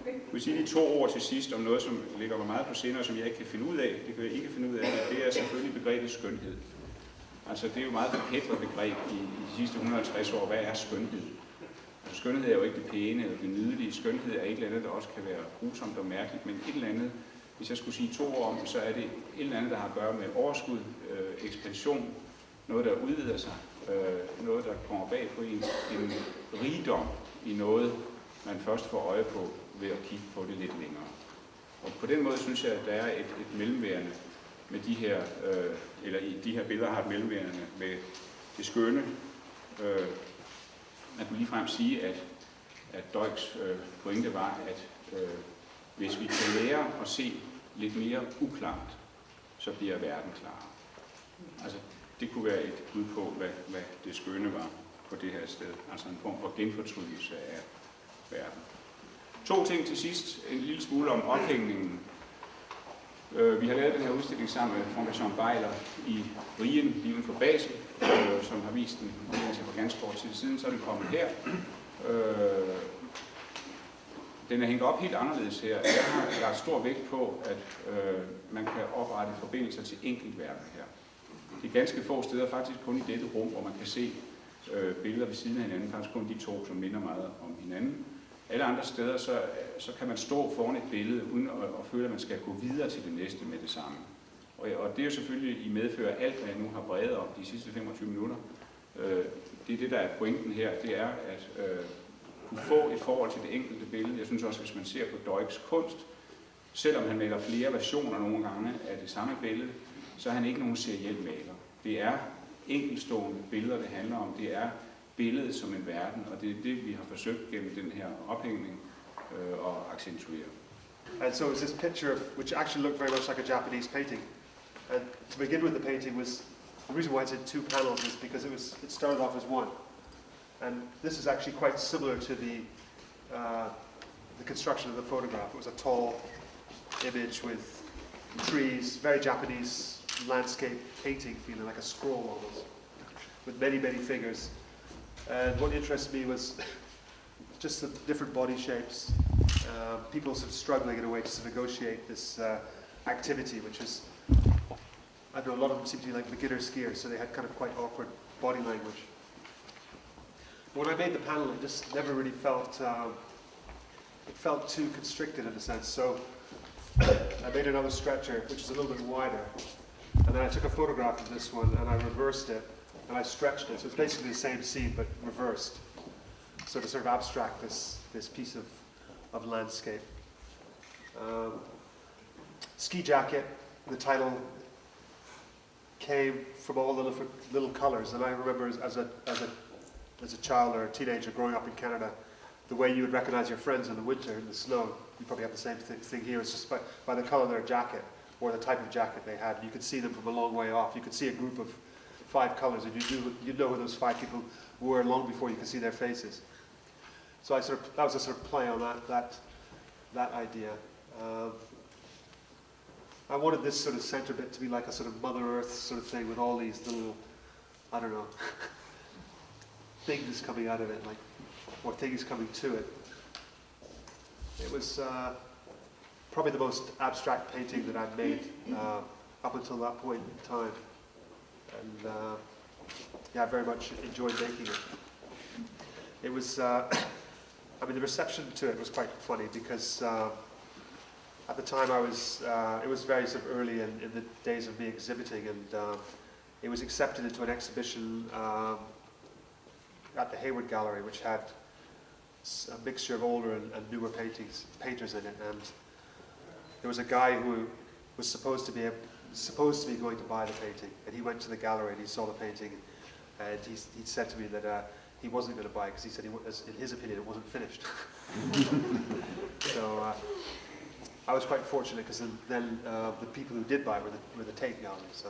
Jeg vil sige de 2 ord til sidst om noget, som ligger mig meget på sinde, og som jeg ikke kan finde ud af. Det kan jeg ikke finde ud af. Det er selvfølgelig begrebet skønhed. Altså, det er jo meget forkætret begreb i de sidste 150 år. Hvad er skønhed? Altså, skønhed er jo ikke det pæne eller det nydelige. Skønhed er et eller andet, der også kan være grusomt og mærkeligt, men et eller andet, hvis jeg skulle sige 2 ord om det, så er det et eller andet, der har at gøre med overskud, ekspansion, noget, der udvider sig, noget, der kommer bag på en rigdom i noget, man først får øje på ved at kigge på det lidt længere. Og på den måde synes jeg, at der er et mellemværende med de her, eller i de her billeder har et mellemværende med det skønne. Man kunne ligefrem sige, at Doigs pointe var, at hvis vi kan lære at se lidt mere uklart, så bliver verden klarere. Altså, det kunne være et bud på, hvad det skønne var på det her sted. Altså en form for genfortrydelse af verden. 2 ting til sidst. En lille smule om ophængningen. Vi har lavet den her udstilling sammen med Fondation Bejler i Rien, lige uden for Basel, som har vist den for ganske kort tid siden. Så er den kommet her. Den er hængt op helt anderledes her. Jeg har lagt stor vægt på, at man kan oprette forbindelser til enkeltverden her. Det er ganske få steder, faktisk kun i dette rum, hvor man kan se billeder ved siden af hinanden, faktisk kun de 2, som minder meget om hinanden. Alle andre steder, så kan man stå foran et billede, uden at føle, at man skal gå videre til det næste med det samme. Og det er jo selvfølgelig i medfører alt, hvad jeg nu har bredet om de sidste 25 minutter. Det er det, der er pointen her, det er at kunne få et forhold til det enkelte billede. Jeg synes også, hvis man ser på Doigs kunst, selvom han maler flere versioner nogle gange af det samme billede, så er han ikke nogen seriel maler. Det er enkeltstående billeder, det handler om. Det er billedet som en verden, og det er det, vi har forsøgt gennem den her ophængning at accentuere. And so it's this picture, which actually looked very much like a Japanese painting. And to begin with, the painting was, the reason why it's in 2 panels is because it started off as one. And this is actually quite similar to the construction of the photograph. It was a tall image with trees, very Japanese landscape painting feeling, like a scroll almost, with many, many figures. And what interested me was just the different body shapes, people sort of struggling in a way to negotiate this activity, which is, I don't know, a lot of them seem to be like beginner skiers, so they had kind of quite awkward body language. But when I made the panel, it just never really felt, it felt too constricted in a sense. So I made another stretcher, which is a little bit wider, and then I took a photograph of this one and I reversed it. And I stretched it, so it's basically the same scene but reversed. So to sort of abstract this piece of landscape. Ski jacket, the title came from all the little colors, and I remember as a child or a teenager growing up in Canada, the way you would recognize your friends in the winter in the snow. You probably have the same thing here. It's just by the color of their jacket or the type of jacket they had. You could see them from a long way off. You could see a group of 5 colors, and you'd know who those 5 people were long before you could see their faces. So that was a sort of play on that idea. I wanted this sort of center bit to be like a sort of Mother Earth sort of thing with all these little, I don't know, things coming out of it, like, or things coming to it. It was probably the most abstract painting that I'd made up until that point in time. And yeah, I very much enjoyed making it. It was, I mean, the reception to it was quite funny because at the time it was very sort of early in the days of me exhibiting, and it was accepted into an exhibition at the Hayward Gallery, which had a mixture of older and newer painters in it. And there was a guy who was supposed to be going to buy the painting, and he went to the gallery and he saw the painting, and he said to me that he wasn't going to buy it because he said, in his opinion, it wasn't finished. So I was quite fortunate because then the people who did buy it were the Tate Gallery, so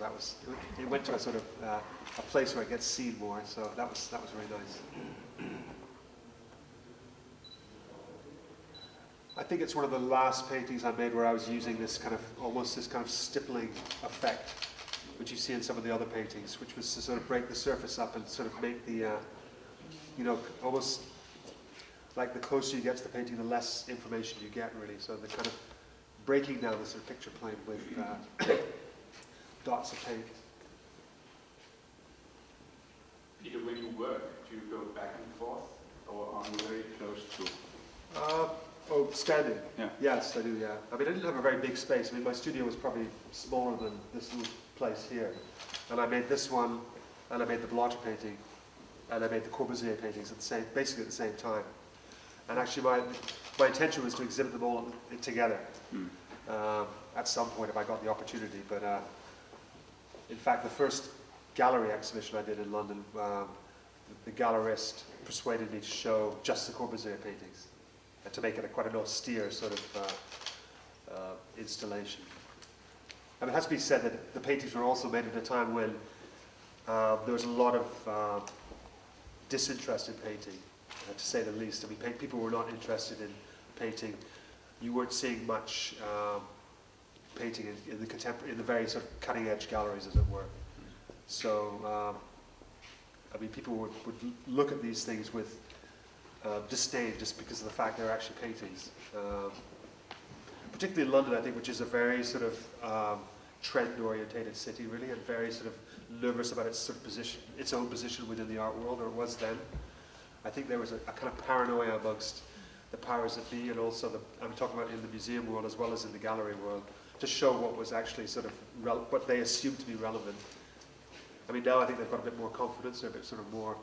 it went to a sort of a place where it gets seen more. So that was very nice. I think it's one of the last paintings I made where I was using this kind of stippling effect, which you see in some of the other paintings, which was to sort of break the surface up and sort of make the, almost like the closer you get to the painting, the less information you get really. So the kind of breaking down the sort of picture plane with dots of paint. Peter, when you work, do you go back and forth, or are you very close to? Oh, standing? Yeah. Yes, I do, yeah. I mean, I didn't have a very big space. I mean, my studio was probably smaller than this little place here. And I made this one, and I made the Blotter painting, and I made the Corbusier paintings basically at the same time. And actually, my intention was to exhibit them all together at some point if I got the opportunity. But in fact, the first gallery exhibition I did in London, the gallerist persuaded me to show just the Corbusier paintings and to make it quite an austere sort of installation. And it has to be said that the paintings were also made at a time when there was a lot of disinterest in painting, to say the least. I mean, people were not interested in painting. You weren't seeing much painting in the very sort of cutting-edge galleries, as it were. So, I mean, people would look at these things with disdain just because of the fact they're actually paintings. Particularly in London, I think, which is a very sort of trend-orientated city, really, and very sort of nervous about its sort of position, its own position within the art world, or it was then. I think there was a kind of paranoia amongst the powers that be, and also I'm talking about in the museum world as well as in the gallery world, to show what was actually sort of what they assumed to be relevant. I mean, now I think they've got a bit more confidence, they're a bit sort of more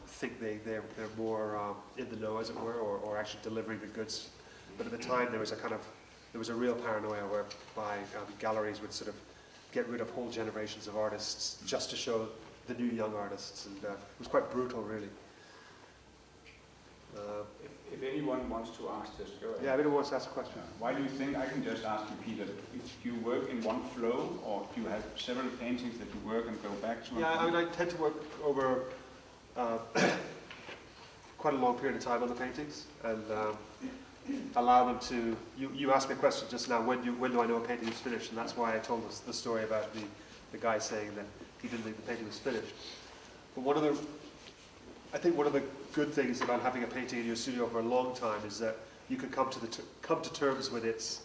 think they're more in the know, as it were, or actually delivering the goods. But at the time, there was a real paranoia whereby galleries would sort of get rid of whole generations of artists just to show the new young artists, and it was quite brutal, really. If anyone wants to ask this, go ahead. Yeah, if anyone wants to ask a question. Why do you think, I can just ask you, Peter, do you work in one flow, or do you have several paintings that you work and go back to? Yeah, I mean, I tend to work over quite a long period of time on the paintings, and allow them to, you asked me a question just now, when do I know a painting is finished, and that's why I told us the story about the guy saying that he didn't think the painting was finished. But I think one of the good things about having a painting in your studio for a long time is that you can come to terms with its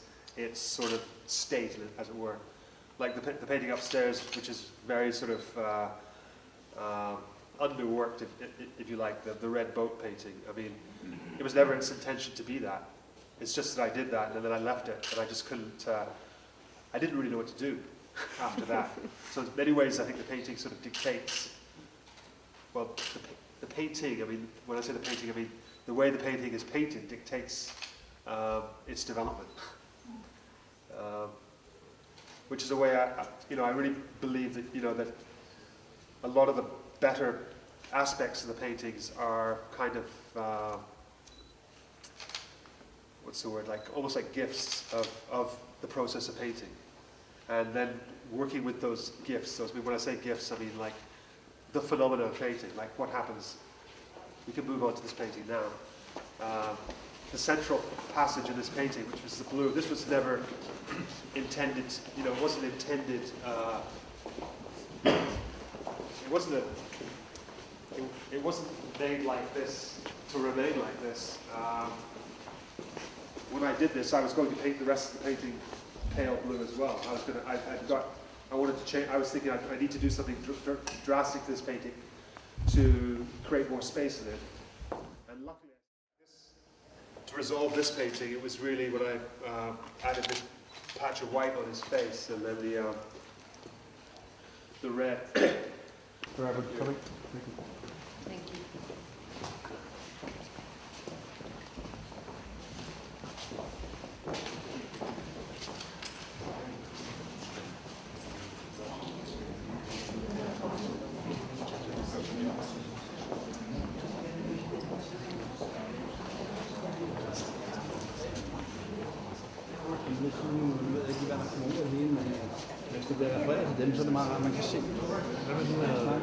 sort of state, as it were. Like the painting upstairs, which is very sort of underworked, if you like, the red boat painting. I mean, it was never its intention to be that. It's just that I did that, and then I left it, and I just couldn't, I didn't really know what to do after that. So in many ways, I think the painting sort of dictates, well, the painting, I mean, when I say the painting, I mean, the way the painting is painted dictates its development. Which is a way I really believe that, that a lot of the better aspects of the paintings are kind of, what's the word, like almost like gifts of the process of painting. And then working with those gifts, when I say gifts, I mean like the phenomena of painting, like what happens. We can move on to this painting now. The central passage in this painting, which was the blue, this was never intended, it wasn't intended, it wasn't made like this to remain like this. When I did this, I was going to paint the rest of the painting pale blue as well. I wanted to change. I was thinking I need to do something drastic to this painting to create more space in it. And luckily, to resolve this painting, it was really when I added this patch of white on his face, and then the red. Robert, coming. Thank you. Hvis det bliver refereret til dem, så er det meget rart, man kan se. Hvad vil du have?